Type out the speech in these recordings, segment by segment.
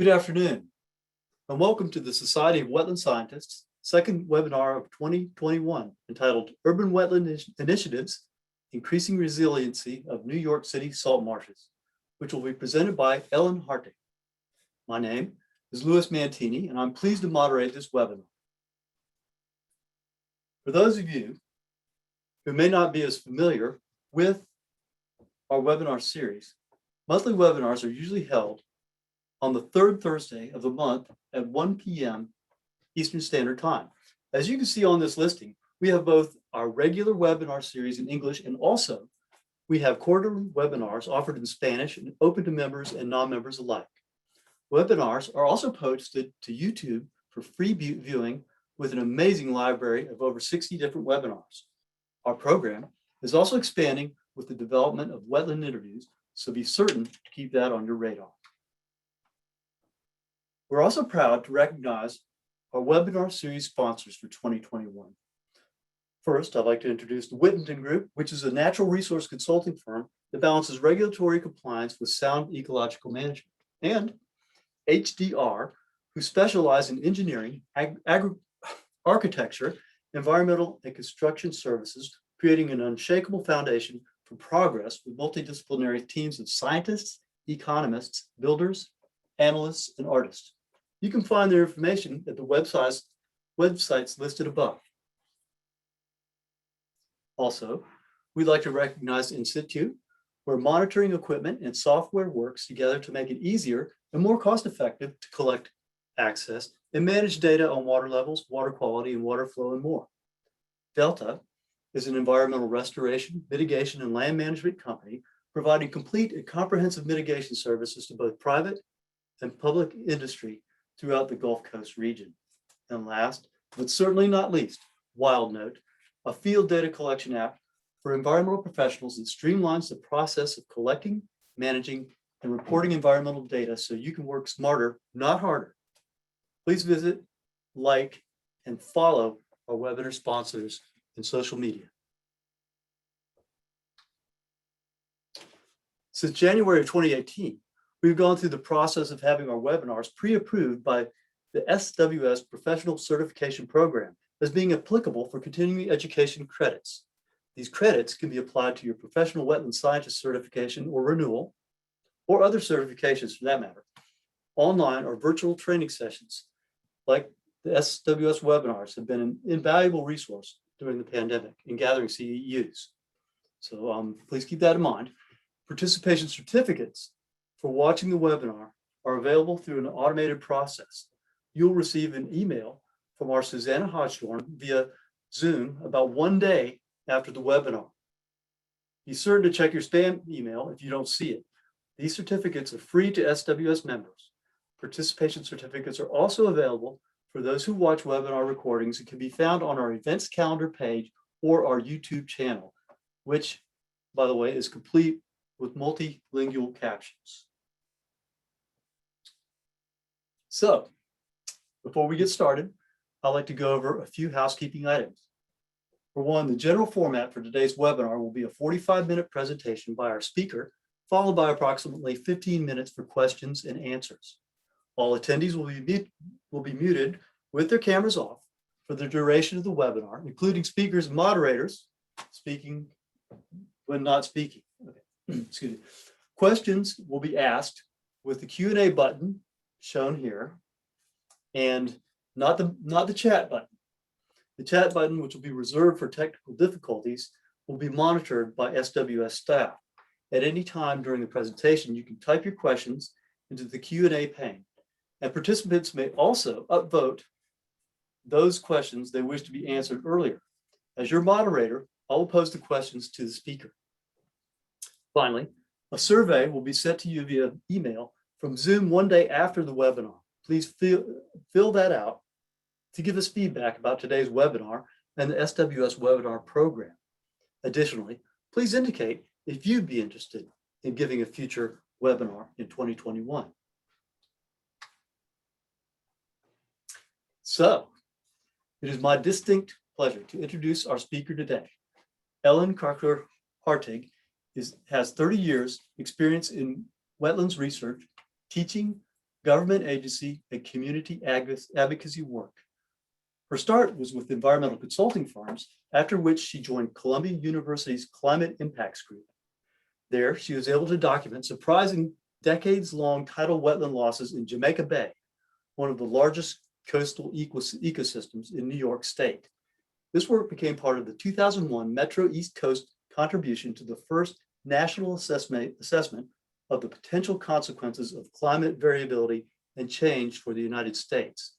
Good afternoon, and welcome to the Society of Wetland Scientists' second webinar of 2021, entitled Urban Wetland Initiatives, Increasing Resiliency of New York City Salt Marshes, which will be presented by Ellen Hartig. My name is Louis Mantini, and I'm pleased to moderate this webinar. For those of you who may not be as familiar with our webinar series, monthly webinars are usually held on the third Thursday of the month at 1 p.m. Eastern Standard Time. As you can see on this listing, we have both our regular webinar series in English, and also we have quarterly webinars offered in Spanish and open to members and non-members alike. Webinars are also posted to YouTube for free viewing with an amazing library of over 60 different webinars. Our program is also expanding with the development of wetland interviews, so be certain to keep that on your radar. We're also proud to recognize our webinar series sponsors for 2021. First, I'd like to introduce the Wetland Group, which is a natural resource consulting firm that balances regulatory compliance with sound ecological management, and HDR, who specialize in engineering, architecture, environmental, and construction services, creating an unshakable foundation for progress with multidisciplinary teams of scientists, economists, builders, analysts, and artists. You can find their information at the websites listed above. Also, we'd like to recognize In Situ, where monitoring equipment and software works together to make it easier and more cost-effective to collect, access, and manage data on water levels, water quality, and water flow, and more. Delta is an environmental restoration, mitigation, and land management company providing complete and comprehensive mitigation services to both private and public industry throughout the Gulf Coast region. And last, but certainly not least, WildNote, a field data collection app for environmental professionals that streamlines the process of collecting, managing, and reporting environmental data so you can work smarter, not harder. Please visit, like, and follow our webinar sponsors in social media. Since January of 2018, we've gone through the process of having our webinars pre-approved by the SWS Professional Certification Program as being applicable for continuing education credits. These credits can be applied to your professional wetland scientist certification or renewal, or other certifications for that matter, online or virtual training sessions. Like the SWS webinars have been an invaluable resource during the pandemic in gathering CEUs. So please keep that in mind. Participation certificates for watching the webinar are available through an automated process. You'll receive an email from our Susanna Hodgdorn via Zoom about 1 day after the webinar. Be certain to check your spam email if you don't see it. These certificates are free to SWS members. Participation certificates are also available for those who watch webinar recordings and can be found on our events calendar page or our YouTube channel, which, by the way, is complete with multilingual captions. So, before we get started, I'd like to go over a few housekeeping items. For one, the general format for today's webinar will be a 45-minute presentation by our speaker, followed by approximately 15 minutes for questions and answers. All attendees will be muted with their cameras off for the duration of the webinar, including speakers and moderators speaking when not speaking. Okay. Excuse me. Questions will be asked with the Q&A button shown here, and not the chat button. The chat button, which will be reserved for technical difficulties, will be monitored by SWS staff. At any time during the presentation, you can type your questions into the Q&A pane, and participants may also upvote those questions they wish to be answered earlier. As your moderator, I will pose the questions to the speaker. Finally, a survey will be sent to you via email from Zoom 1 day after the webinar. Please fill that out to give us feedback about today's webinar and the SWS webinar program. Additionally, please indicate if you'd be interested in giving a future webinar in 2021. So, it is my distinct pleasure to introduce our speaker today. Ellen Hartig has 30 years experience in wetlands research, teaching, government agency, and community advocacy work. Her start was with environmental consulting firms, after which she joined Columbia University's Climate Impacts Group. There, she was able to document surprising decades-long tidal wetland losses in Jamaica Bay, one of the largest coastal ecosystems in New York State. This work became part of the 2001 Metro East Coast contribution to the first national assessment of the potential consequences of climate variability and change for the United States.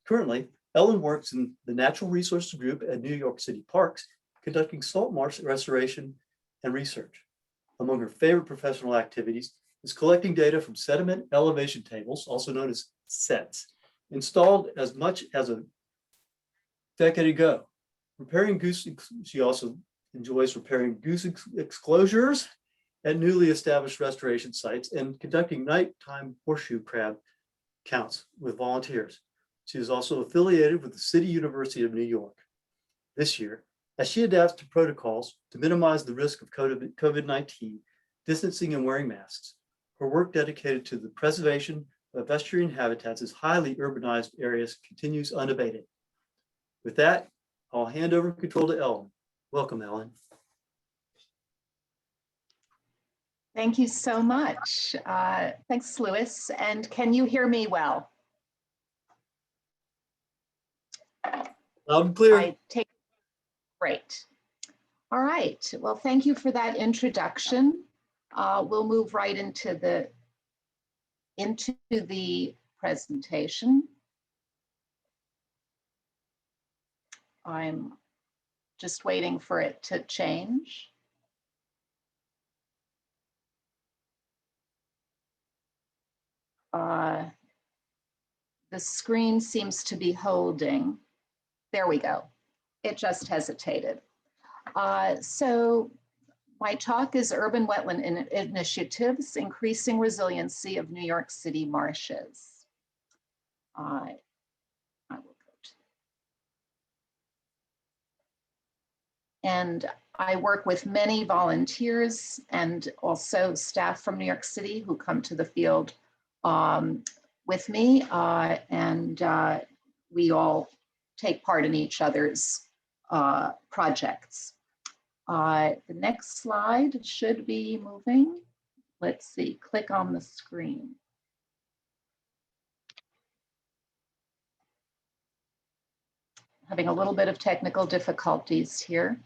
Currently, Ellen works in the Natural Resources Group at New York City Parks, conducting salt marsh restoration and research. Among her favorite professional activities is collecting data from sediment elevation tables, also known as SETs, installed as much as a decade ago. She also enjoys repairing goose exclosures at newly established restoration sites and conducting nighttime horseshoe crab counts with volunteers. She is also affiliated with the City University of New York. This year, as she adapts to protocols to minimize the risk of COVID-19, distancing and wearing masks, her work dedicated to the preservation of estuarine habitats in highly urbanized areas continues unabated. With that, I'll hand over control to Ellen. Welcome, Ellen. Thank you so much. Thanks, Louis. And can you hear me well? Loud and clear. Great. All right. Well, thank you for that introduction. We'll move right into the presentation. I'm just waiting for it to change. The screen seems to be holding. There we go. It just hesitated. So my talk is Urban Wetland Initiatives, Increasing Resiliency of New York City Marshes. I will go to, and I work with many volunteers and also staff from New York City who come to the field with me, and we all take part in each other's projects. The next slide should be moving. Let's see, click on the screen. Having a little bit of technical difficulties here.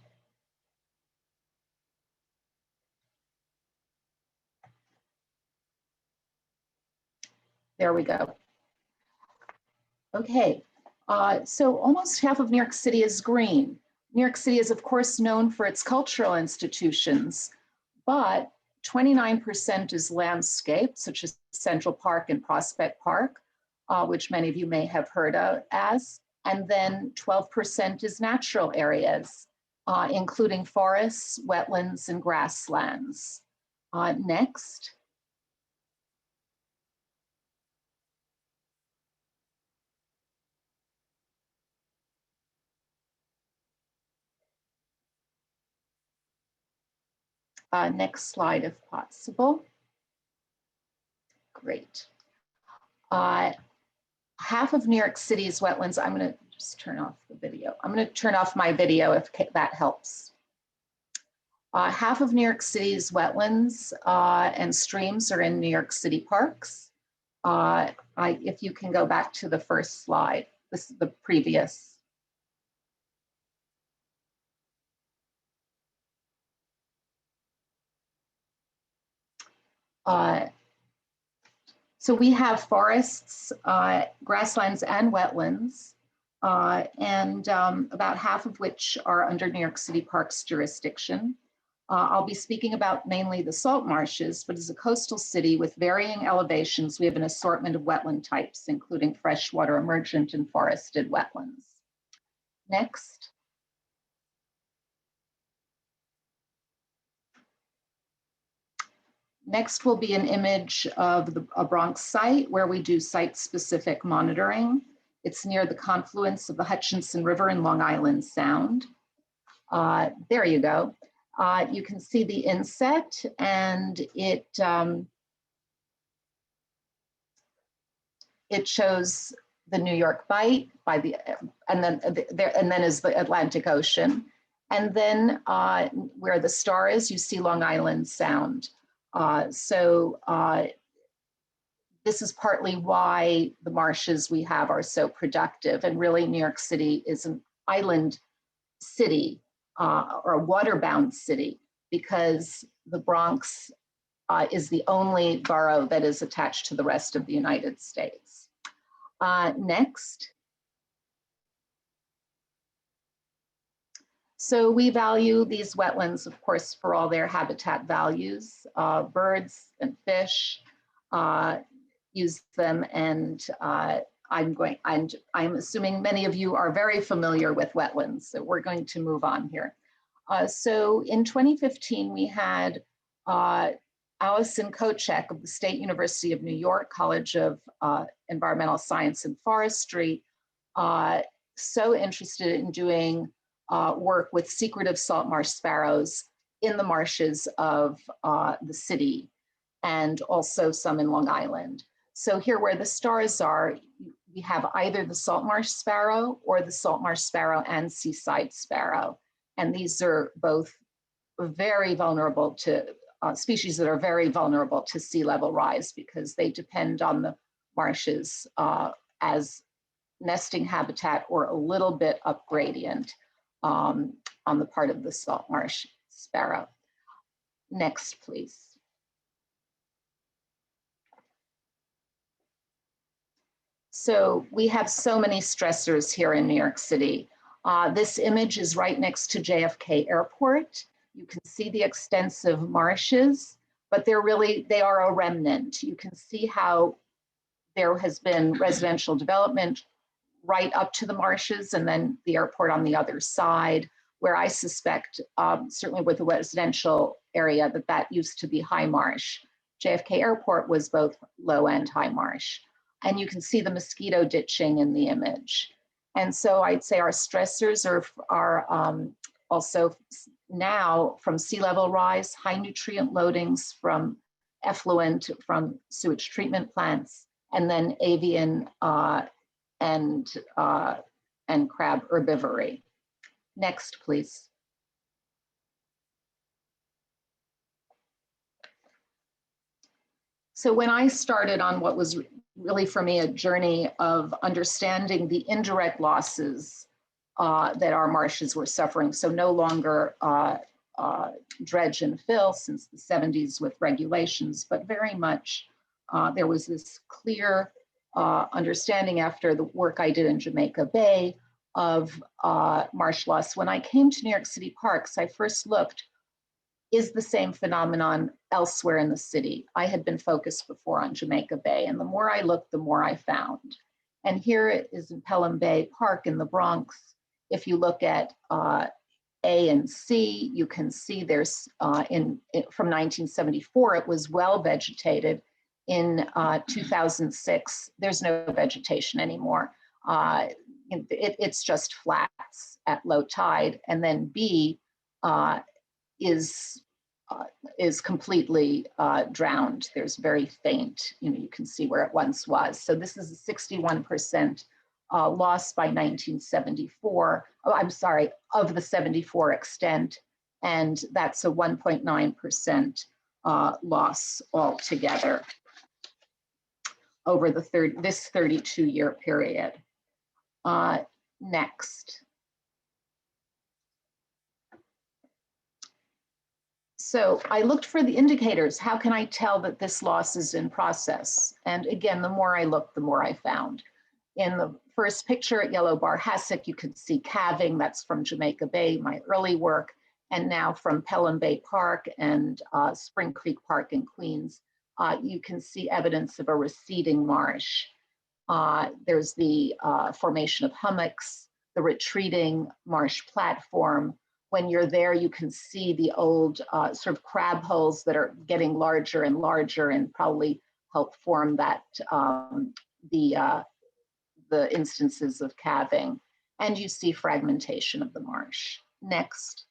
There we go. Okay, so almost half of New York City is green. New York City is, of course, known for its cultural institutions, but 29% is landscape, such as Central Park and Prospect Park, which many of you may have heard of as, and then 12% is natural areas, including forests, wetlands, and grasslands. Next. Next slide, if possible. Great. Half of New York City's wetlands, I'm going to just turn off the video. I'm going to turn off my video if that helps. Half of New York City's wetlands and streams are in New York City Parks. If you can go back to the first slide, this is the previous. So we have forests, grasslands, and wetlands, and about half of which are under New York City Parks jurisdiction. I'll be speaking about mainly the salt marshes, but as a coastal city with varying elevations, we have an assortment of wetland types, including freshwater, emergent, and forested wetlands. Next. Next will be an image of a Bronx site where we do site-specific monitoring. It's near the confluence of the Hutchinson River and Long Island Sound. There you go. You can see the inset, and it it shows the New York Bight by the, and then is the Atlantic Ocean. And then where the star is, you see Long Island Sound. This is partly why the marshes we have are so productive. And really, New York City is an island city or a waterbound city, because the Bronx is the only borough that is attached to the rest of the United States. Next. So we value these wetlands, of course, for all their habitat values. Birds and fish use them, and I'm assuming many of you are very familiar with wetlands, so we're going to move on here. So in 2015, we had Allison Kochek of the State University of New York College of Environmental Science and Forestry, so interested in doing work with secretive salt marsh sparrows in the marshes of the city, and also some in Long Island. So here where the stars are, we have either the salt marsh sparrow or the salt marsh sparrow and seaside sparrow. And these are both very vulnerable to species that are very vulnerable to sea level rise, because they depend on the marshes as nesting habitat or a little bit up gradient on the part of the salt marsh sparrow. Next, please. So we have so many stressors here in New York City. This image is right next to JFK Airport. You can see the extensive marshes, but they are a remnant. You can see how there has been residential development right up to the marshes, and then the airport on the other side, where I suspect, certainly with the residential area, that used to be high marsh. JFK Airport was both low and high marsh. And you can see the mosquito ditching in the image. And so I'd say our stressors are also now from sea level rise, high nutrient loadings from effluent from sewage treatment plants, and then avian and crab herbivory. Next, please. So when I started on what was really for me a journey of understanding the indirect losses that our marshes were suffering, so no longer dredge and fill since the 70s with regulations, but very much there was this clear understanding after the work I did in Jamaica Bay of marsh loss. When I came to New York City Parks, I first looked, is the same phenomenon elsewhere in the city? I had been focused before on Jamaica Bay, and the more I looked, the more I found. And here it is in Pelham Bay Park in the Bronx. If you look at A and C, you can see there's from 1974, it was well vegetated. In 2006, there's no vegetation anymore. It's just flats at low tide. And then B is completely drowned. There's very faint, you can see where it once was. So this is a 61% loss by 1974. Oh, I'm sorry, of the 74 extent. And that's a 1.9% loss altogether over this 32-year period. Next. So I looked for the indicators. How can I tell that this loss is in process? And again, the more I looked, the more I found. In the first picture at Yellow Bar Hassock, you could see calving. That's from Jamaica Bay, my early work. And now from Pelham Bay Park and Spring Creek Park in Queens, you can see evidence of a receding marsh. There's the formation of hummocks, the retreating marsh platform. When you're there, you can see the old sort of crab holes that are getting larger and larger and probably help form that the instances of calving. And you see fragmentation of the marsh. Next.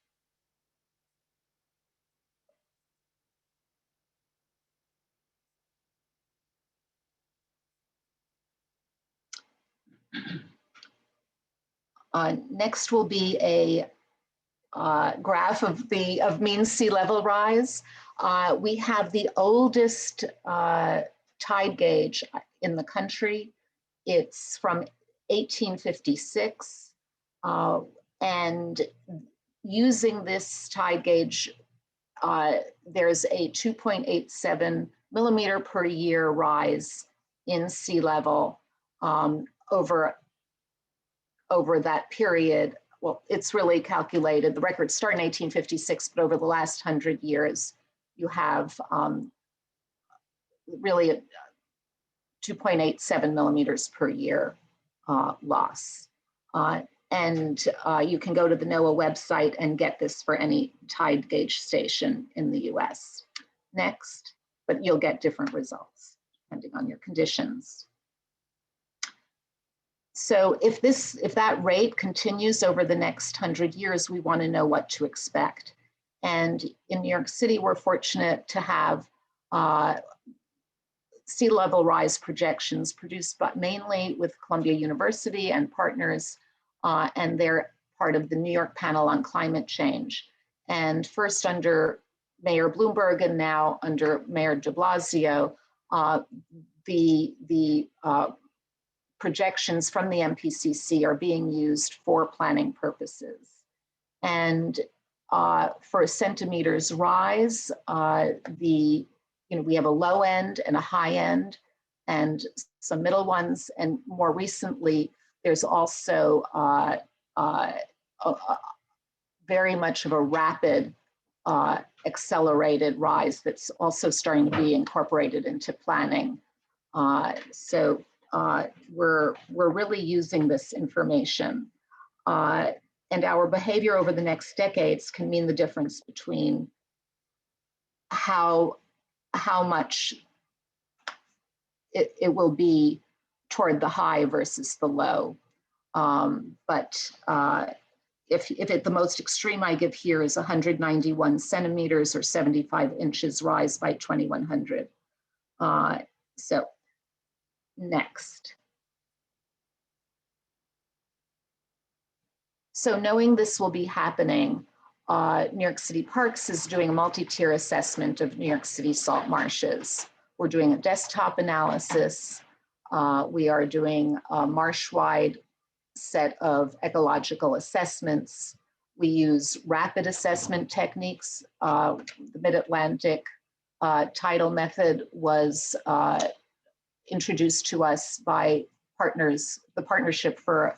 Next will be a graph of mean sea level rise. We have the oldest tide gauge in the country. It's from 1856. And using this tide gauge, there's a 2.87 millimeter per year rise in sea level over that period. Well, it's really calculated. The records start in 1856, but over the last 100 years, you have really 2.87 millimeters per year loss. And you can go to the NOAA website and get this for any tide gauge station in the US. Next, but you'll get different results depending on your conditions. So if that rate continues over the next 100 years, we want to know what to expect. And in New York City, we're fortunate to have sea level rise projections produced mainly with Columbia University and partners, and they're part of the New York Panel on Climate Change. And first under Mayor Bloomberg and now under Mayor de Blasio, the projections from the MPCC are being used for planning purposes. And for centimeters rise, we have a low end and a high end and some middle ones. And more recently, there's also very much of a rapid accelerated rise that's also starting to be incorporated into planning. So we're really using this information. And our behavior over the next decades can mean the difference between how much it will be toward the high versus the low. But if the most extreme I give here is 191 centimeters or 75 inches rise by 2100. So next. So knowing this will be happening, New York City Parks is doing a multi-tier assessment of New York City salt marshes. We're doing a desktop analysis. We are doing a marsh-wide set of ecological assessments. We use rapid assessment techniques. The Mid-Atlantic tidal method was introduced to us by partners, the Partnership for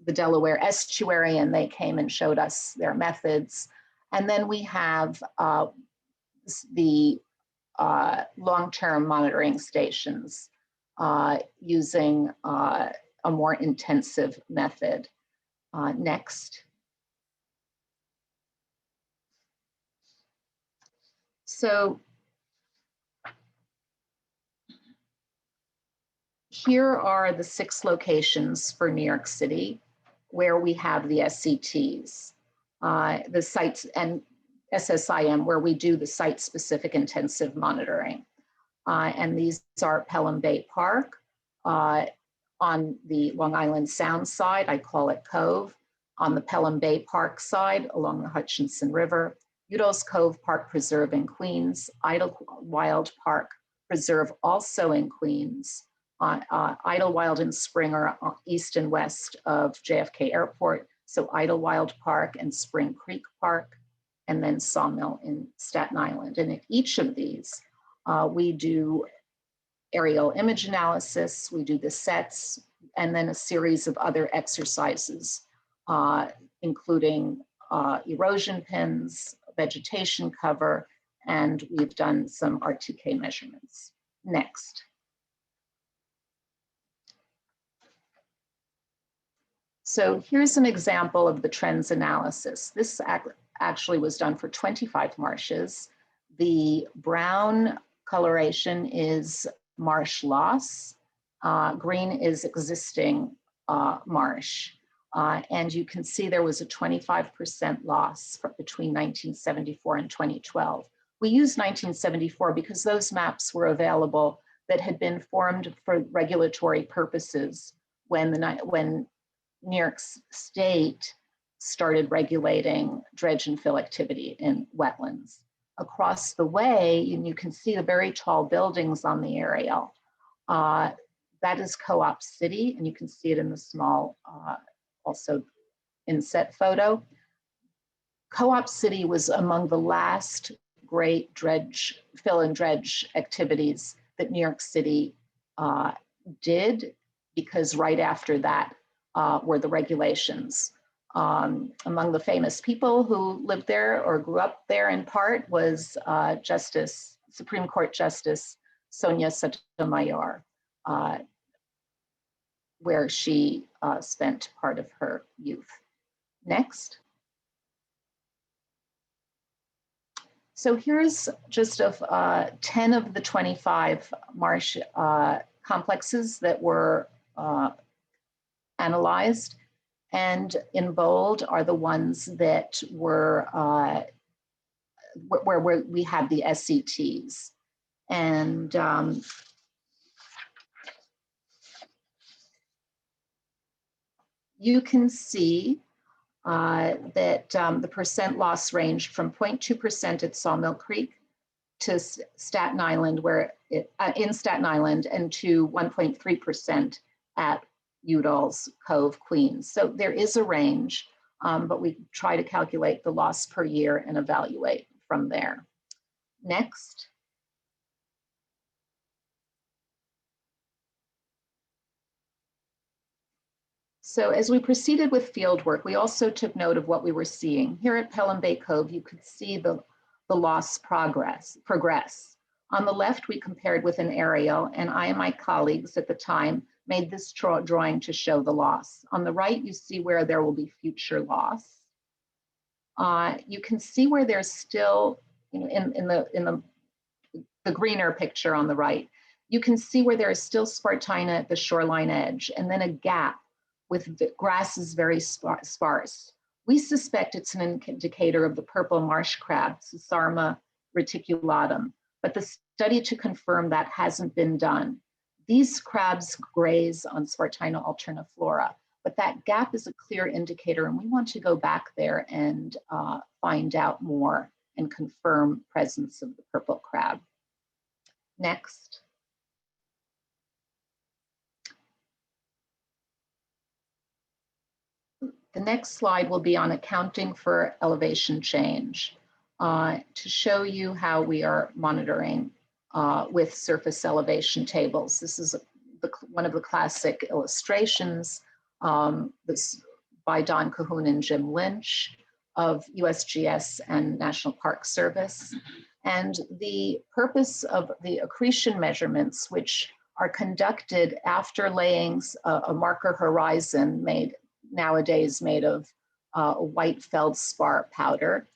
the Delaware Estuary, and they came and showed us their methods. And then we have the long-term monitoring stations using a more intensive method. Next. So here are the 6 locations for New York City where we have the SCTs, the sites and SSIM, where we do the site-specific intensive monitoring. And these are Pelham Bay Park. On the Long Island Sound side, I call it Cove. On the Pelham Bay Park side, along the Hutchinson River, Udall's Cove Park Preserve in Queens, Idlewild Park Preserve also in Queens, Idlewild and Spring are east and west of JFK Airport, so Idlewild Park and Spring Creek Park, and then Sawmill in Staten Island. And in each of these, we do aerial image analysis, we do the sets, and then a series of other exercises, including erosion pins, vegetation cover, and we've done some RTK measurements. Next. So here's an example of the trends analysis. This actually was done for 25 marshes. The brown coloration is marsh loss. Green is existing marsh. And you can see there was a 25% loss between 1974 and 2012. We used 1974 because those maps were available. that had been formed for regulatory purposes when New York State started regulating dredge and fill activity in wetlands. Across the way, and you can see the very tall buildings on the aerial. That is Co-op City, and you can see it in the small, also inset photo. Co-op City was among the last great fill and dredge activities that New York City did, because right after that were the regulations. Among the famous people who lived there or grew up there in part was Supreme Court Justice Sonia Sotomayor, where she spent part of her youth. Next. So here's just of 10 of the 25 marsh complexes that were analyzed. And in bold are the ones that were where we had the SCTs. And you can see that the percent loss ranged from 0.2% at Sawmill Creek to Staten Island, in Staten Island, and to 1.3% at Udall's Cove, Queens. So there is a range, but we try to calculate the loss per year and evaluate from there. Next. So as we proceeded with field work, we also took note of what we were seeing. Here at Pelham Bay Cove, you could see the loss progress. On the left, we compared with an aerial, and I and my colleagues at the time made this drawing to show the loss. On the right, you see where there will be future loss. You can see where there's still, in the greener picture on the right, you can see where there is still Spartina at the shoreline edge, and then a gap with the grasses very sparse. We suspect it's an indicator of the purple marsh crab, Susarma reticulatum, but the study to confirm that hasn't been done. These crabs graze on Spartina alterniflora, but that gap is a clear indicator, and we want to go back there and find out more and confirm presence of the purple crab. Next. The next slide will be on accounting for elevation change to show you how we are monitoring with surface elevation tables. This is one of the classic illustrations this by Don Cahoon and Jim Lynch of USGS and National Park Service. And the purpose of the accretion measurements, which are conducted after laying a marker horizon nowadays made of white feldspar powder.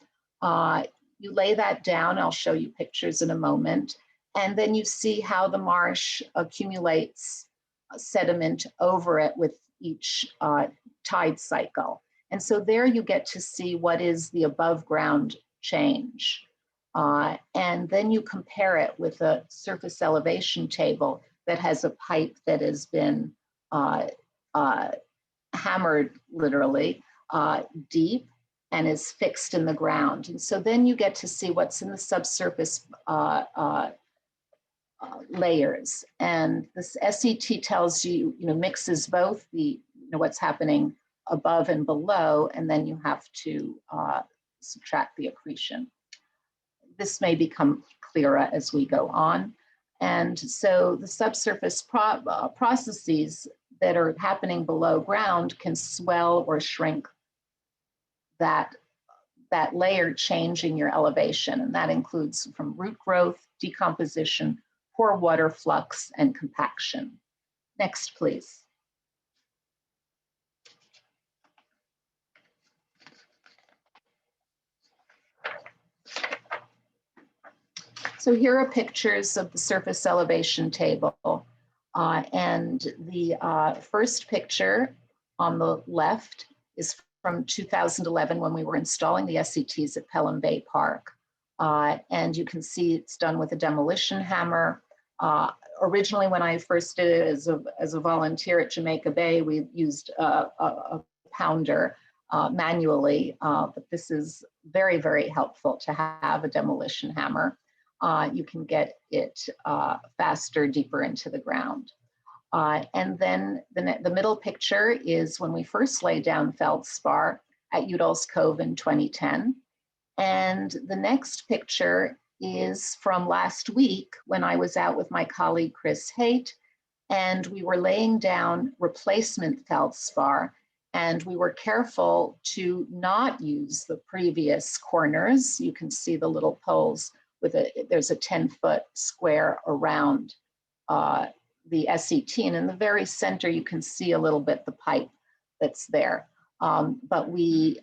You lay that down, I'll show you pictures in a moment, and then you see how the marsh accumulates sediment over it with each tide cycle. And so there you get to see what is the above ground change. And then you compare it with a surface elevation table that has a pipe that has been hammered literally deep and is fixed in the ground. And so then you get to see what's in the subsurface layers. And this SET tells you, mixes both the, what's happening above and below, and then you have to subtract the accretion. This may become clearer as we go on. And so the subsurface processes that are happening below ground can swell or shrink that layer, changing your elevation. And that includes from root growth, decomposition, pore water flux, and compaction. Next, please. So here are pictures of the surface elevation table. And the first picture on the left is from 2011 when we were installing the SCTs at Pelham Bay Park. And you can see it's done with a demolition hammer. Originally, when I first did it as a volunteer at Jamaica Bay, we used a pounder manually, but this is very, very helpful to have a demolition hammer. You can get it faster, deeper into the ground. And then the middle picture is when we first laid down feldspar at Udall's Cove in 2010. And the next picture is from last week when I was out with my colleague Chris Haight, and we were laying down replacement feldspar, and we were careful to not use the previous corners. You can see the little poles with there's a 10-foot square around the SET, and in the very center you can see a little bit the pipe that's there. But we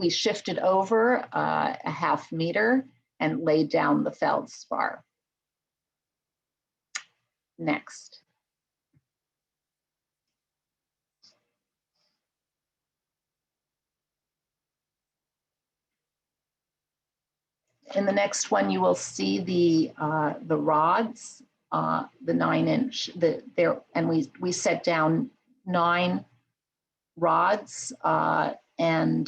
shifted over a half meter and laid down the feldspar. Next. In the next one, you will see the rods, the 9-inch, and we set down 9 rods, and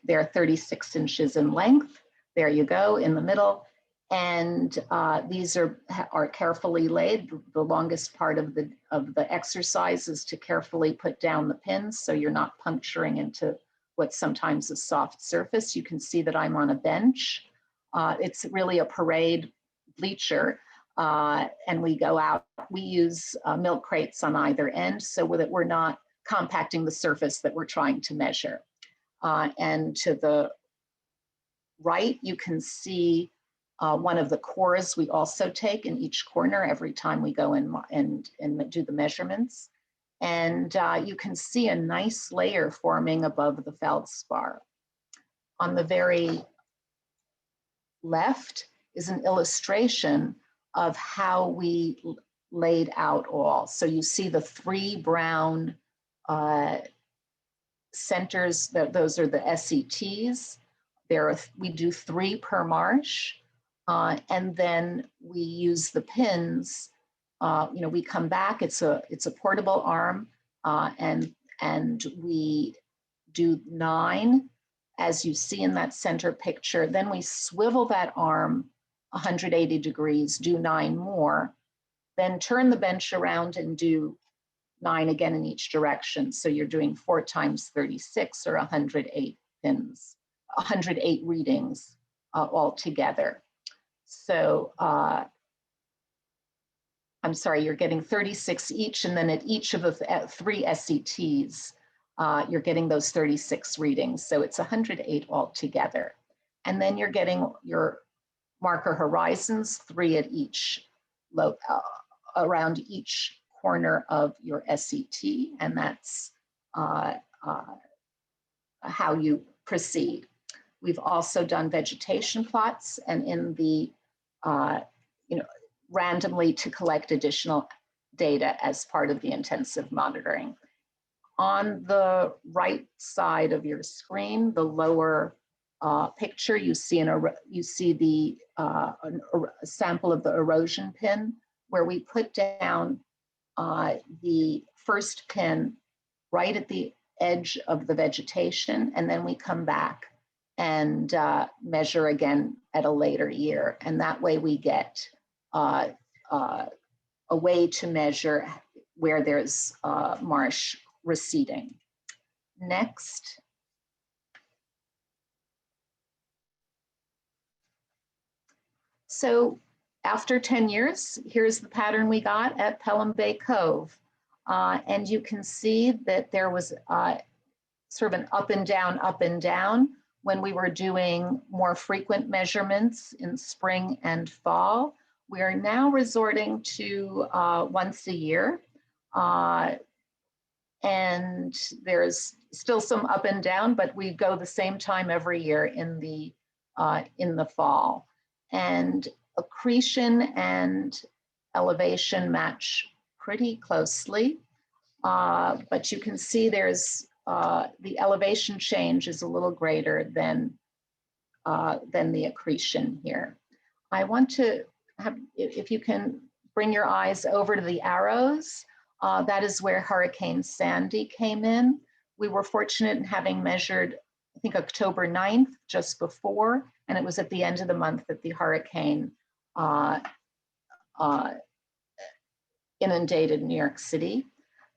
they're 36 inches in length. There you go, in the middle. And these are carefully laid. The longest part of the exercise is to carefully put down the pins so you're not puncturing into what's sometimes a soft surface. You can see that I'm on a bench. It's really a parade bleacher, and we go out. We use milk crates on either end so that we're not compacting the surface that we're trying to measure. And to the right, you can see one of the cores we also take in each corner every time we go in and do the measurements. And you can see a nice layer forming above the feldspar. On the very left is an illustration of how we laid out all. So you see the 3 brown centers, those are the SETs. We do 3 per marsh, and then we use the pins. We come back. It's a portable arm, and we do 9, as you see in that center picture. Then we swivel that arm 180 degrees, do 9 more, then turn the bench around and do 9 again in each direction. So you're doing 4 times 36, or 108 pins, 108 readings altogether. So I'm sorry, you're getting 36 each, and then at each of the 3 SETs, you're getting those 36 readings. So it's 108 altogether. And then you're getting your marker horizons, 3 at each, around each corner of your SET, and that's how you proceed. We've also done vegetation plots, and in the, randomly to collect additional data as part of the intensive monitoring. On the right side of your screen, the lower picture, you see the a sample of the erosion pin, where we put down the first pin right at the edge of the vegetation, and then we come back and measure again at a later year. And that way we get a way to measure where there's marsh receding. Next. So after 10 years, here's the pattern we got at Pelham Bay Cove. And you can see that there was sort of an up and down when we were doing more frequent measurements in spring and fall. We are now resorting to once a year. And there's still some up and down, but we go the same time every year in the fall. And accretion and elevation match pretty closely, but you can see there's the elevation change is a little greater than the accretion here. I want to have, if you can bring your eyes over to the arrows. That is where Hurricane Sandy came in. We were fortunate in having measured, I think, October 9th, just before, and it was at the end of the month that the hurricane inundated New York City.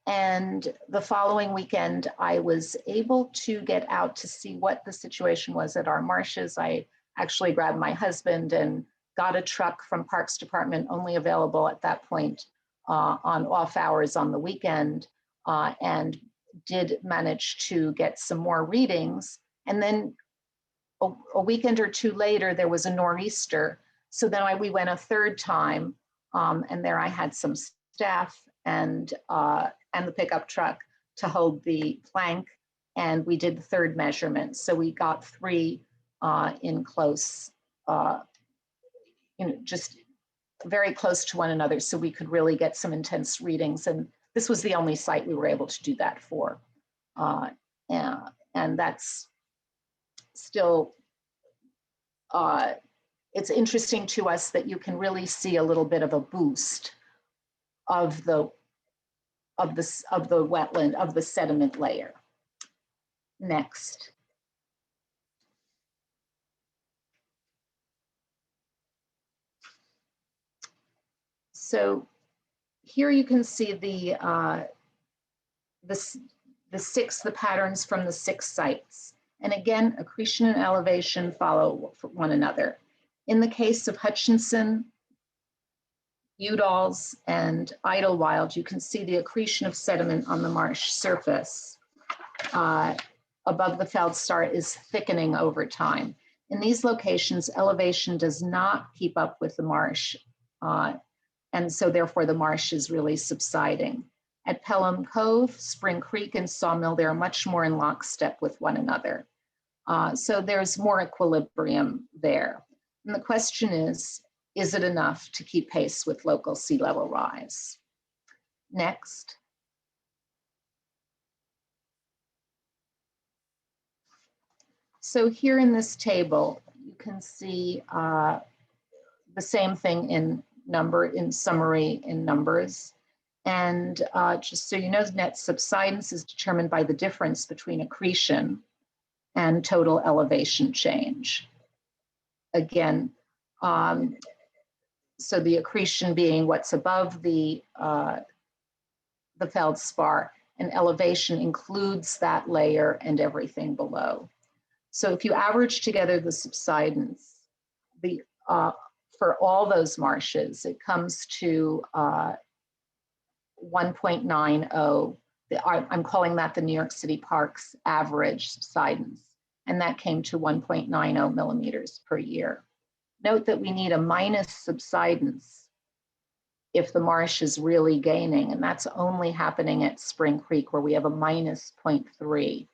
And the following weekend, I was able to get out to see what the situation was at our marshes. I actually grabbed my husband and got a truck from Parks Department, only available at that point on off hours on the weekend, and did manage to get some more readings. And then a weekend or two later, there was a nor'easter. So then we went a third time, and there I had some staff and the pickup truck to hold the plank, and we did the third measurement. So we got 3 in close, just very close to one another, so we could really get some intense readings. And this was the only site we were able to do that for. And that's still, it's interesting to us that you can really see a little bit of a boost of the wetland, of the sediment layer. Next. So here you can see the patterns from the 6 sites. And again, accretion and elevation follow one another. In the case of Hutchinson, Udalls, and Idlewild, you can see the accretion of sediment on the marsh surface above the feldspar is thickening over time. In these locations, elevation does not keep up with the marsh, and so therefore the marsh is really subsiding. At Pelham Cove, Spring Creek, and Sawmill, they're much more in lockstep with one another. So there's more equilibrium there. And the question is it enough to keep pace with local sea level rise? Next. So here in this table, you can see the same thing in summary in numbers. And just so you know, net subsidence is determined by the difference between accretion and total elevation change. Again, so the accretion being what's above the feldspar, and elevation includes that layer and everything below. So if you average together the subsidence, for all those marshes, it comes to 1.90. I'm calling that the New York City Parks average subsidence, and that came to 1.90 millimeters per year. Note that we need a minus subsidence if the marsh is really gaining, and that's only happening at Spring Creek, where we have a minus 0.3,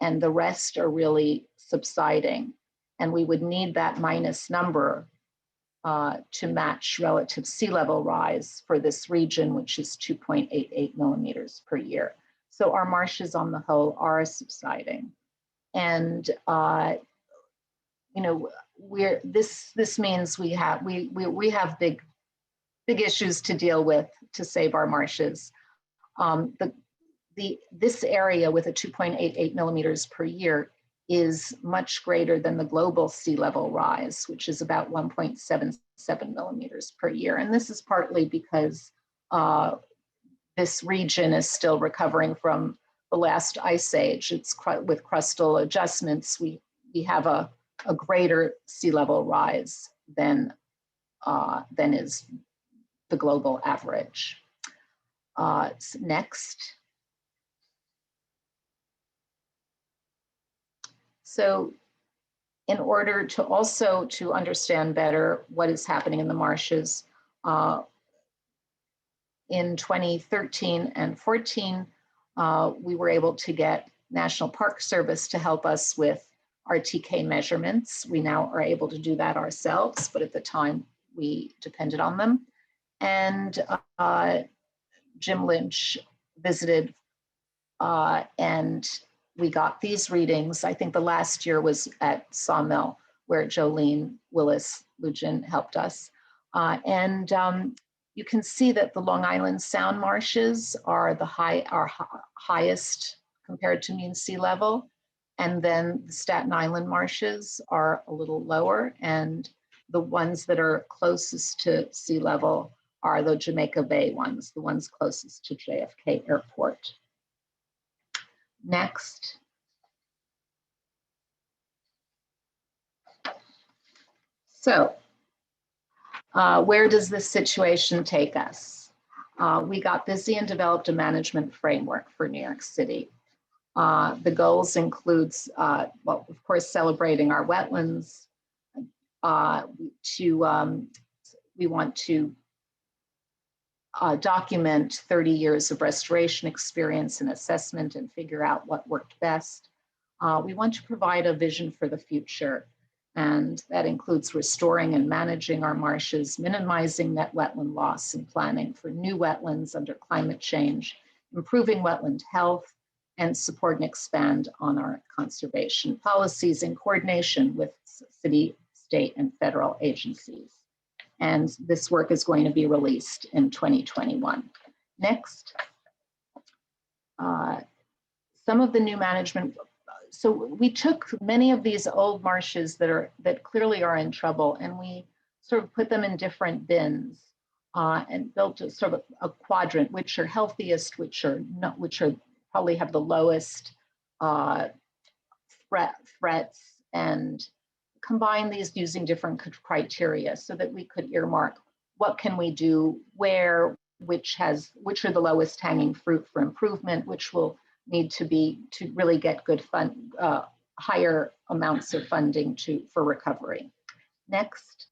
and the rest are really subsiding. And we would need that minus number to match relative sea level rise for this region, which is 2.88 millimeters per year. So our marshes on the whole are subsiding. And this means we have big issues to deal with to save our marshes. This area with a 2.88 millimeters per year is much greater than the global sea level rise, which is about 1.77 millimeters per year. And this is partly because this region is still recovering from the last ice age. It's with crustal adjustments, we have a greater sea level rise than is the global average. Next. So in order to also to understand better what is happening in the marshes, in 2013 and 14, we were able to get National Park Service to help us with RTK measurements. We now are able to do that ourselves, but at the time we depended on them. And Jim Lynch visited and we got these readings. I think the last year was at Sawmill, where Jolene Willis-Lugin helped us. You can see that the Long Island Sound marshes are highest compared to mean sea level. And then the Staten Island marshes are a little lower, and the ones that are closest to sea level are the Jamaica Bay ones, the ones closest to JFK Airport. Next. So where does this situation take us? We got busy and developed a management framework for New York City. The goals includes, well, of course, celebrating our wetlands. We want to document 30 years of restoration experience and assessment and figure out what worked best. We want to provide a vision for the future, and that includes restoring and managing our marshes, minimizing net wetland loss, and planning for new wetlands under climate change, improving wetland health, and support and expand on our conservation policies in coordination with city, state, and federal agencies. And this work is going to be released in 2021. Next. Some of the new management. So we took many of these old marshes that clearly are in trouble, and we sort of put them in different bins and built a sort of a quadrant, which are healthiest, which are probably have the lowest threats, and combine these using different criteria so that we could earmark what can we do where, which are the lowest hanging fruit for improvement, which will need to really get good higher amounts of funding for recovery. Next.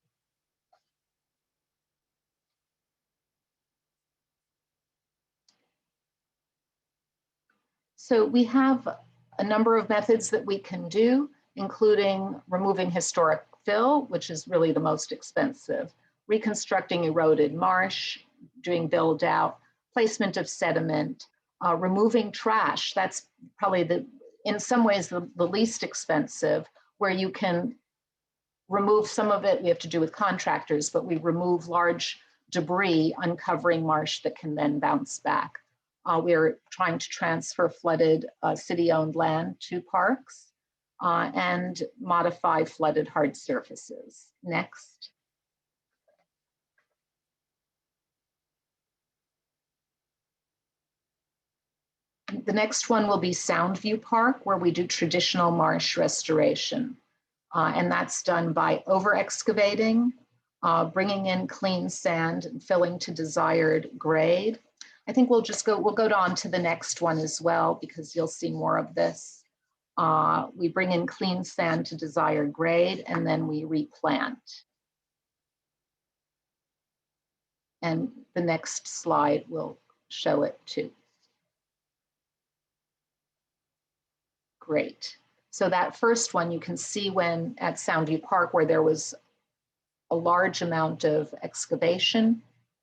So we have a number of methods that we can do, including removing historic fill, which is really the most expensive, reconstructing eroded marsh, doing build out, placement of sediment, removing trash. That's probably in some ways the least expensive, where you can remove some of it. We have to do with contractors, but we remove large debris, uncovering marsh that can then bounce back. We are trying to transfer flooded city-owned land to parks and modify flooded hard surfaces. Next. The next one will be Soundview Park, where we do traditional marsh restoration. And that's done by over-excavating, bringing in clean sand and filling to desired grade. I think we'll go on to the next one as well, because you'll see more of this. We bring in clean sand to desired grade, and then we replant. And the next slide will show it too. Great. So that first one, you can see when at Soundview Park, where there was a large amount of excavation.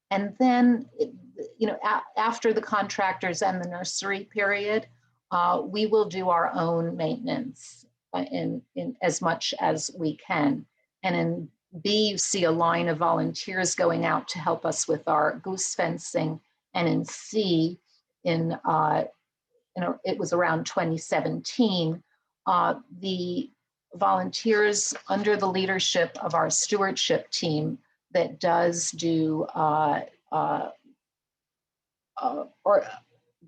And then, after the contractors and the nursery period, we will do our own maintenance in as much as we can. And in B, you see a line of volunteers going out to help us with our goose fencing. And in C, it was around 2017, the volunteers under the leadership of our stewardship team that does do,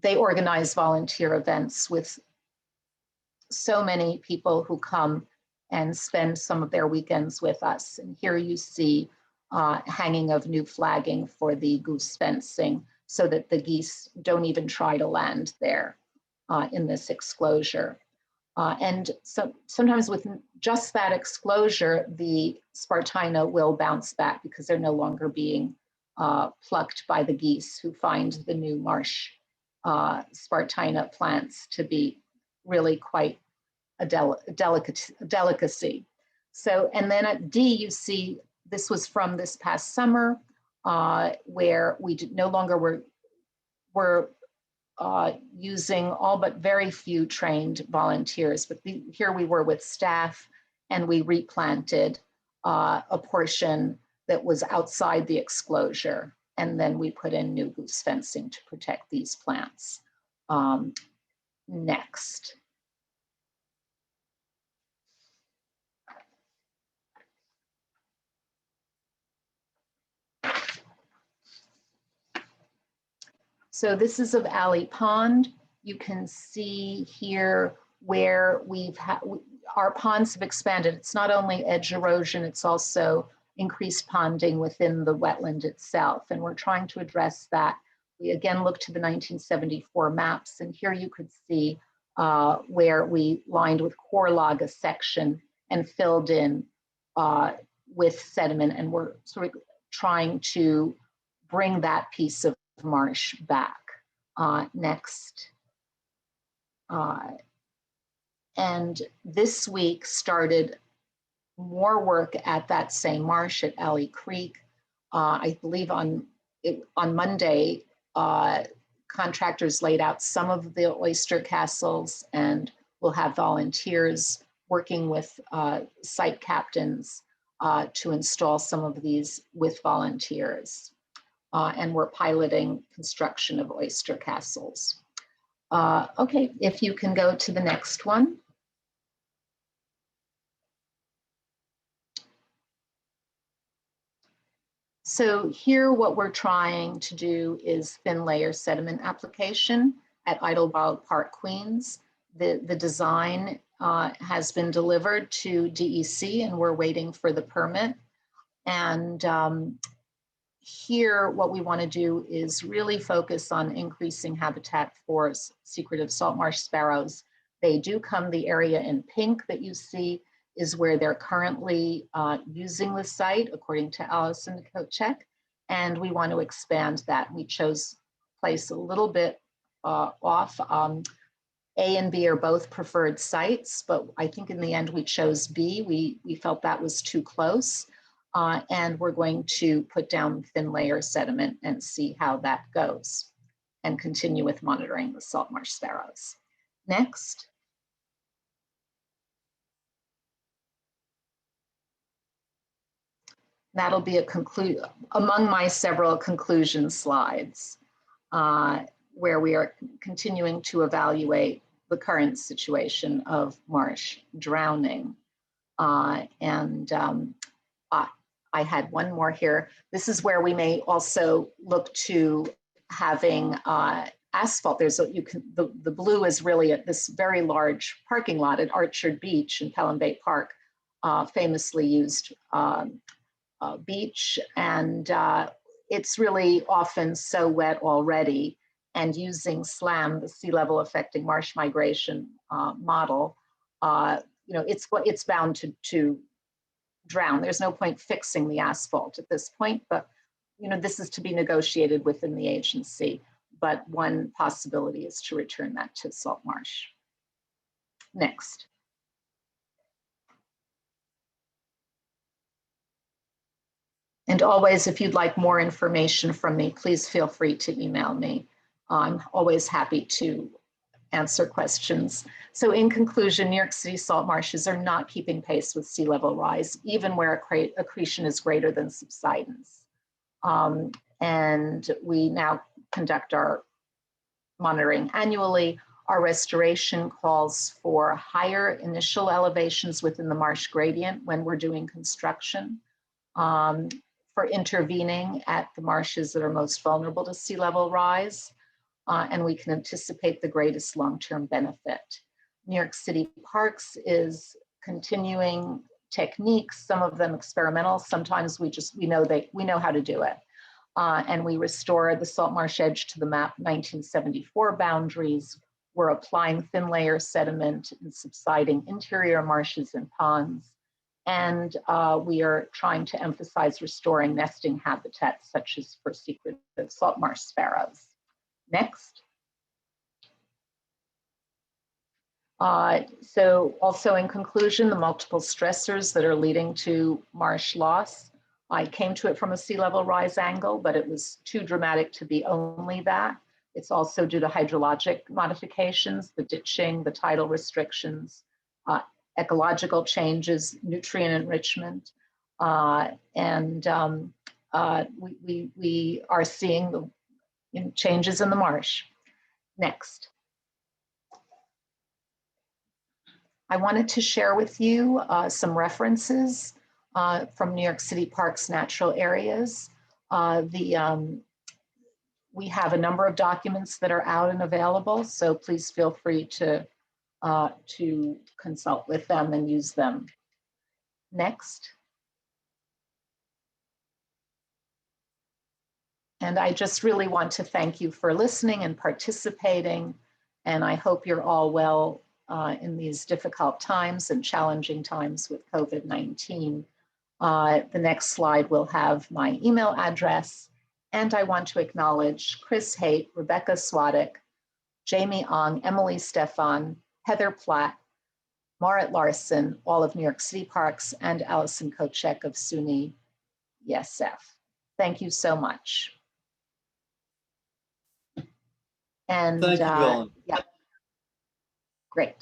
they organize volunteer events with so many people who come and spend some of their weekends with us. And here you see hanging of new flagging for the goose fencing so that the geese don't even try to land there in this exclosure. And so sometimes with just that exclosure, the Spartina will bounce back because they're no longer being plucked by the geese, who find the new marsh Spartina plants to be really quite a delicacy. So, and then at D, you see, this was from this past summer, where we no longer were using all but very few trained volunteers, but here we were with staff, and we replanted a portion that was outside the exclosure. And then we put in new goose fencing to protect these plants. Next. So this is of Alley Pond. You can see here where our ponds have expanded. It's not only edge erosion, it's also increased ponding within the wetland itself. And we're trying to address that. We again look to the 1974 maps, and here you could see where we lined with core log a section and filled in with sediment, and we're sort of trying to bring that piece of marsh back. Next. And this week started more work at that same marsh at Alley Creek. I believe on Monday, contractors laid out some of the Oyster Castles, and we'll have volunteers working with site captains to install some of these with volunteers. And we're piloting construction of Oyster Castles. Okay, if you can go to the next one. So here what we're trying to do is thin layer sediment application at Idlewild Park, Queens. The design has been delivered to DEC, and we're waiting for the permit. And here, what we want to do is really focus on increasing habitat for secretive salt marsh sparrows. They do come, the area in pink that you see is where they're currently using the site, according to Allison Kochek, and we want to expand that. We chose place a little bit off. A and B are both preferred sites, but I think in the end we chose B. We felt that was too close. And we're going to put down thin layer sediment and see how that goes, and continue with monitoring the salt marsh sparrows. Next. That'll be among my several conclusion slides, where we are continuing to evaluate the current situation of marsh drowning. I had one more here. This is where we may also look to having asphalt. The blue is really at this very large parking lot at Orchard Beach in Pelham Bay Park, famously used beach. And it's really often so wet already, and using SLAM, the sea level affecting marsh migration model, it's bound to drown. There's no point fixing the asphalt at this point, but this is to be negotiated within the agency. But one possibility is to return that to salt marsh. Next. And always, if you'd like more information from me, please feel free to email me. I'm always happy to answer questions. So in conclusion, New York City salt marshes are not keeping pace with sea level rise, even where accretion is greater than subsidence. And we now conduct our monitoring annually. Our restoration calls for higher initial elevations within the marsh gradient when we're doing construction, for intervening at the marshes that are most vulnerable to sea level rise. And we can anticipate the greatest long-term benefit. New York City Parks is continuing techniques, some of them experimental. Sometimes we know how to do it. And we restore the salt marsh edge to the map 1974 boundaries. We're applying thin layer sediment and subsiding interior marshes and ponds. And we are trying to emphasize restoring nesting habitats, such as for secretive salt marsh sparrows. Next. So also in conclusion, the multiple stressors that are leading to marsh loss. I came to it from a sea level rise angle, but it was too dramatic to be only that. It's also due to hydrologic modifications, the ditching, the tidal restrictions, ecological changes, nutrient enrichment, and we are seeing the changes in the marsh. Next. I wanted to share with you some references from New York City Parks natural areas. We have a number of documents that are out and available, so please feel free to consult with them and use them. Next. And I just really want to thank you for listening and participating, and I hope you're all well in these difficult times and challenging times with COVID-19. The next slide will have my email address, and I want to acknowledge Chris Haight, Rebecca Swadek, Jamie Ong, Emily Stefan, Heather Platt, Marit Larson, all of New York City Parks, and Allison Kochek of SUNY ESF. Thank you so much. And Thank you, Ellen. Yeah, great.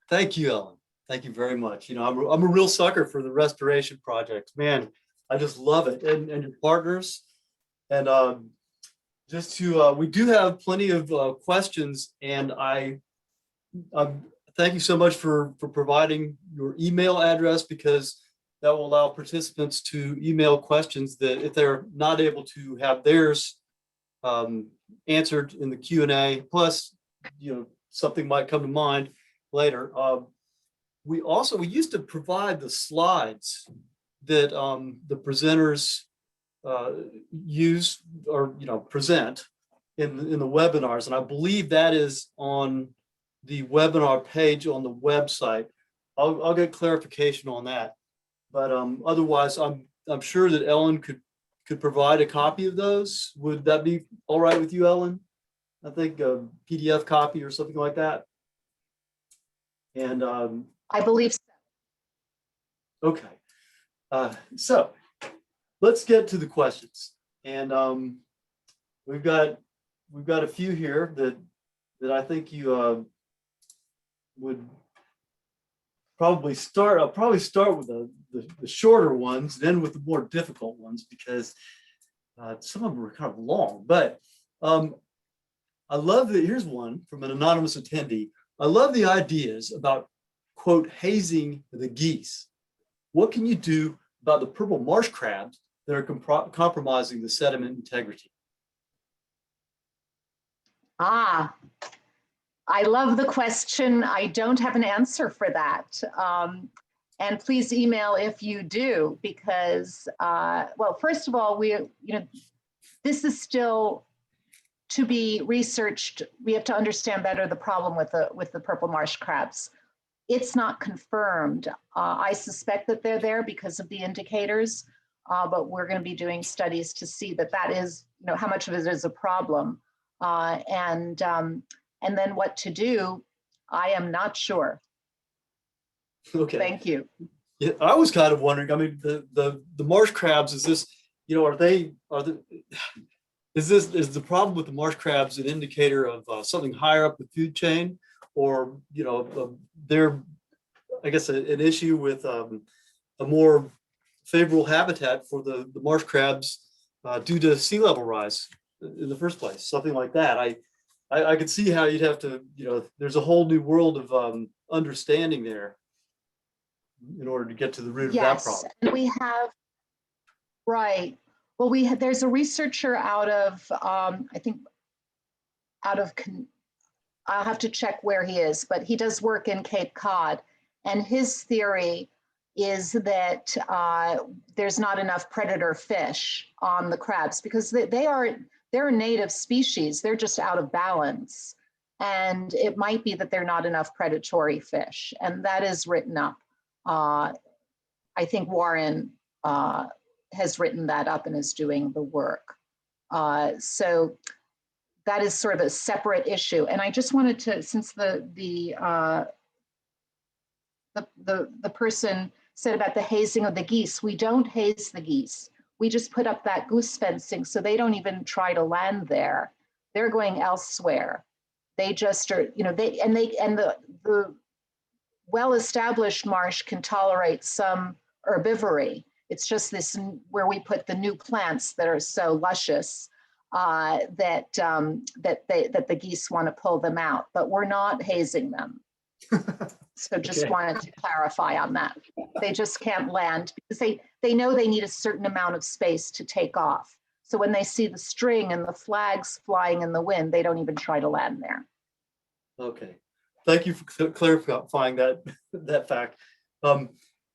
Thank you, Ellen. Thank you very much. You know, I'm a real sucker for the restoration projects, man. I just love it, and your partners. And just to we do have plenty of questions, and I thank you so much for providing your email address, because that will allow participants to email questions that if they're not able to have theirs answered in the Q&A, plus, you know, something might come to mind later. We used to provide the slides that the presenters use or, you know, present in the webinars, and I believe that is on the webinar page on the website. I'll get clarification on that, but otherwise, I'm sure that Ellen could provide a copy of those. Would that be all right with you, Ellen? I think a PDF copy or something like that. And I believe so. Okay, so let's get to the questions, and we've got a few here that I think you would probably start. I'll probably start with the shorter ones, then with the more difficult ones, because some of them are kind of long. But I love that. Here's one from an anonymous attendee. I love the ideas about, quote, hazing the geese. What can you do about the purple marsh crabs that are compromising the sediment integrity? Ah, I love the question. I don't have an answer for that. And please email if you do, because, well, first of all, this is still to be researched. We have to understand better the problem with the purple marsh crabs. It's not confirmed. I suspect that they're there because of the indicators, but we're going to be doing studies to see that is, you know, how much of it is a problem. And then what to do, I am not sure. Okay. Thank you. Yeah, I was kind of wondering. I mean, the marsh crabs, is this, you know, is the problem with the marsh crabs an indicator of something higher up the food chain, or, you know, they're, I guess, an issue with a more favorable habitat for the marsh crabs due to sea level rise in the first place, something like that. I could see how you'd have to, you know, there's a whole new world of understanding there in order to get to the root of that problem. And we have, right. Well, there's a researcher out of, I think, I'll have to check where he is, but he does work in Cape Cod. And his theory is that there's not enough predator fish on the crabs, because they're a native species. They're just out of balance. And it might be that they're not enough predatory fish. And that is written up. I think Warren has written that up and is doing the work. So that is sort of a separate issue. And I just wanted to, since the person said about the hazing of the geese, we don't haze the geese. We just put up that goose fencing so they don't even try to land there. They're going elsewhere. They just are, you know, the well-established marsh can tolerate some herbivory. It's just this where we put the new plants that are so luscious that the geese want to pull them out, but we're not hazing them. So just Okay. wanted to clarify on that. They just can't land because they know they need a certain amount of space to take off. So when they see the string and the flags flying in the wind, they don't even try to land there. Okay. Thank you for clarifying that fact.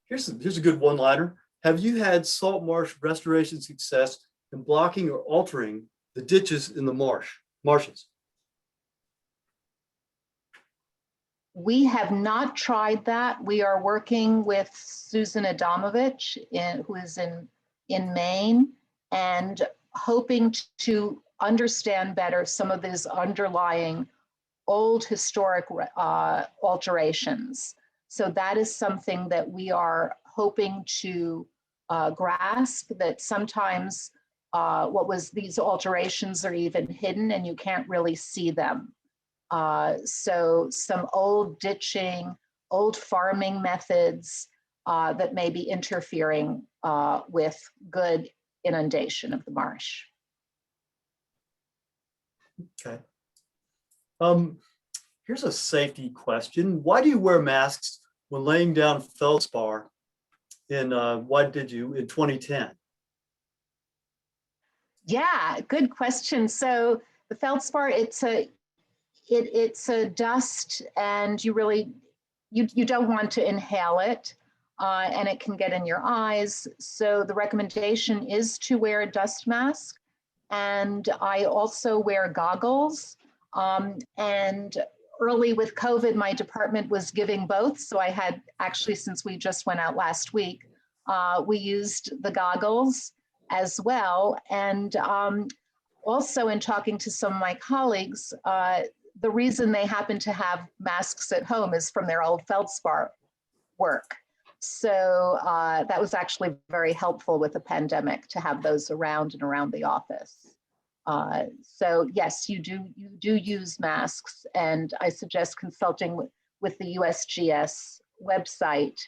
Here's a good one-liner. Have you had salt marsh restoration success in blocking or altering the ditches in the marshes? We have not tried that. We are working with Susan Adamovich, who is in Maine, and hoping to understand better some of these underlying old historic alterations. So that is something that we are hoping to grasp, that sometimes these alterations are even hidden and you can't really see them. So some old ditching, old farming methods that may be interfering with good inundation of the marsh. Okay. Here's a safety question. Why do you wear masks when laying down feldspar in 2010? Yeah, good question. So the feldspar, it's a dust, and you don't want to inhale it, and it can get in your eyes. So the recommendation is to wear a dust mask, and I also wear goggles. And early with COVID, my department was giving both. So I had actually, since we just went out last week, we used the goggles as well. And also in talking to some of my colleagues, the reason they happen to have masks at home is from their old feldspar work. So that was actually very helpful with the pandemic to have those around and around the office. So yes, you do use masks, and I suggest consulting with the USGS website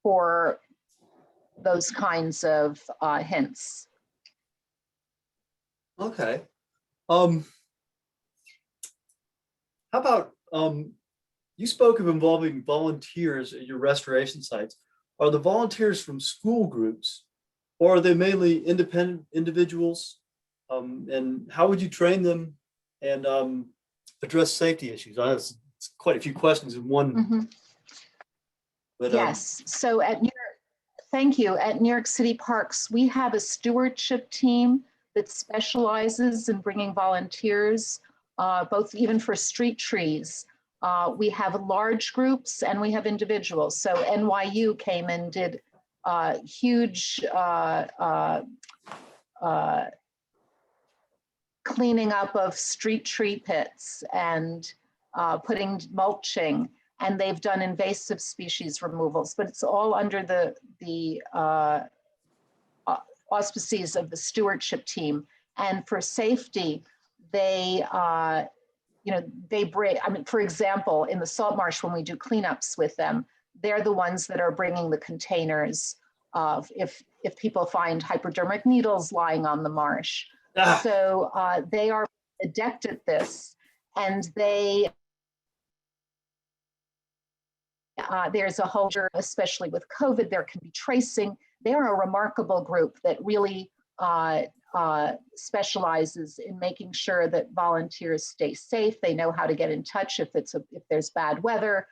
for those kinds of hints. Okay. How about you spoke of involving volunteers at your restoration sites. Are the volunteers from school groups, or are they mainly independent individuals? And how would you train them and address safety issues? I know it's quite a few questions in one. Mm-hmm. But, yes. So thank you. At New York City Parks, we have a stewardship team that specializes in bringing volunteers, both even for street trees. We have large groups and we have individuals. So NYU came and did huge cleaning up of street tree pits and putting mulching, and they've done invasive species removals, but it's all under the auspices of the stewardship team. And for safety, they bring, for example, in the salt marsh, when we do cleanups with them, they're the ones that are bringing the containers of if people find hypodermic needles lying on the marsh. So they are adept at this, and there's a whole, especially with COVID, there can be tracing. They are a remarkable group that really specializes in making sure that volunteers stay safe. They know how to get in touch if there's bad weather.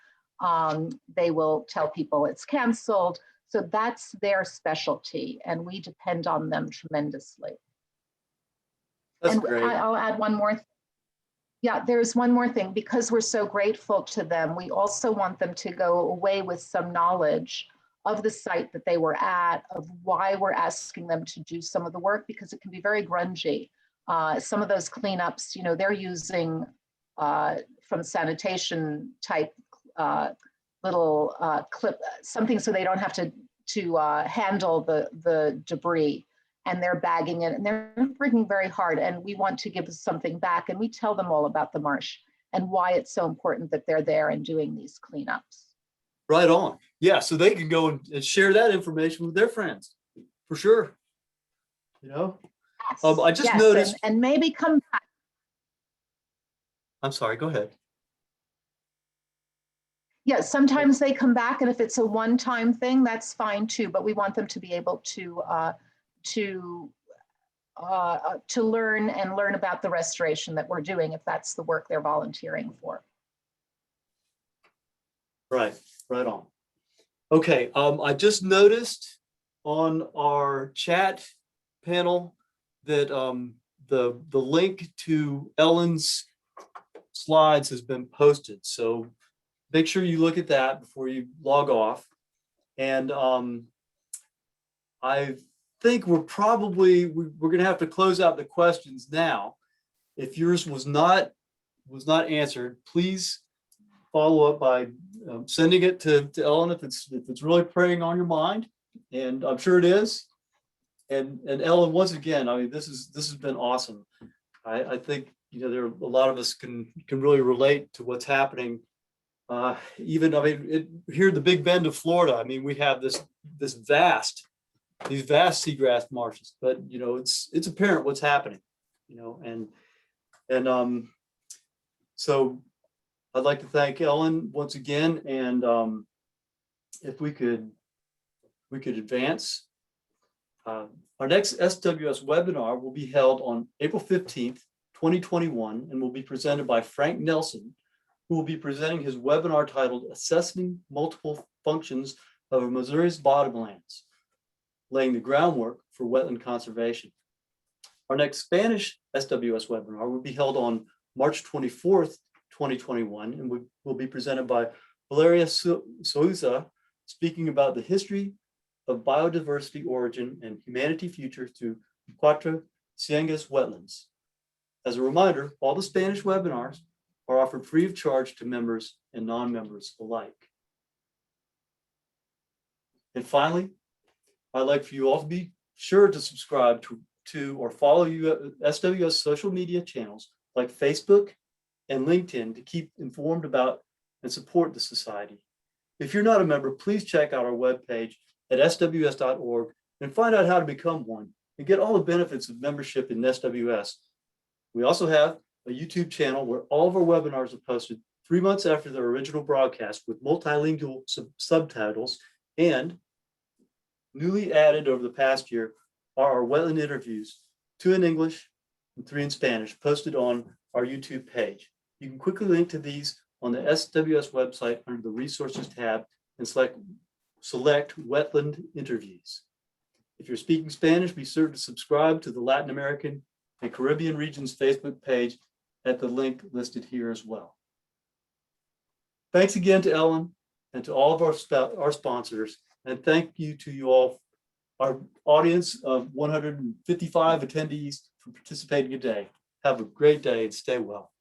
They will tell people it's canceled. So that's their specialty, and we depend on them tremendously. That's and great. I'll add one more. Yeah, there's one more thing. Because we're so grateful to them, we also want them to go away with some knowledge of the site that they were at, of why we're asking them to do some of the work, because it can be very grungy. Some of those cleanups, they're using from sanitation type little clip, something so they don't have to handle the debris, and they're bagging it, and they're working very hard, and we want to give something back, and we tell them all about the marsh and why it's so important that they're there and doing these cleanups. Right on. yeah, so they can go and share that information with their friends, for sure. You know, I just Yes, noticed. and maybe come back. I'm sorry, go ahead. Yeah, sometimes they come back, and if it's a one-time thing, that's fine too. But we want them to be able to learn and learn about the restoration that we're doing, if that's the work they're volunteering for. Right, right on. Okay, I just noticed on our chat panel that the link to Ellen's slides has been posted. So make sure you look at that before you log off. And I think we're going to have to close out the questions now. If yours was not answered, please follow up by sending it to Ellen if it's really preying on your mind, and I'm sure it is. And Ellen, once again, I mean, this has been awesome. I think there are a lot of us can really relate to what's happening. Even here in the Big Bend of Florida, I mean, we have these vast seagrass marshes, but it's apparent what's happening. So I'd like to thank Ellen once again, and if we could advance. Our next SWS webinar will be held on April 15th, 2021, and will be presented by Frank Nelson, who will be presenting his webinar titled Assessing Multiple Functions of Missouri's Bottomlands, laying the groundwork for wetland conservation. Our next Spanish SWS webinar will be held on March 24th, 2021, and will be presented by Valeria Souza, speaking about the history of biodiversity origin and humanity future through Cuatro Ciénegas wetlands. As a reminder, all the Spanish webinars are offered free of charge to members and non-members alike. And finally, I'd like for you all to be sure to subscribe to or follow SWS social media channels like Facebook and LinkedIn to keep informed about and support the Society. If you're not a member, please check out our webpage at sws.org and find out how to become one and get all the benefits of membership in SWS. We also have a YouTube channel where all of our webinars are posted 3 months after their original broadcast with multilingual subtitles, and newly added over the past year are our wetland interviews, 2 in English and 3 in Spanish, posted on our YouTube page. You can quickly link to these on the SWS website under the Resources tab and select Wetland Interviews. If you're speaking Spanish, be sure to subscribe to the Latin American and Caribbean region's Facebook page at the link listed here as well. Thanks again to Ellen and to all of our sponsors, and thank you to you all, our audience of 155 attendees, for participating today. Have a great day and stay well.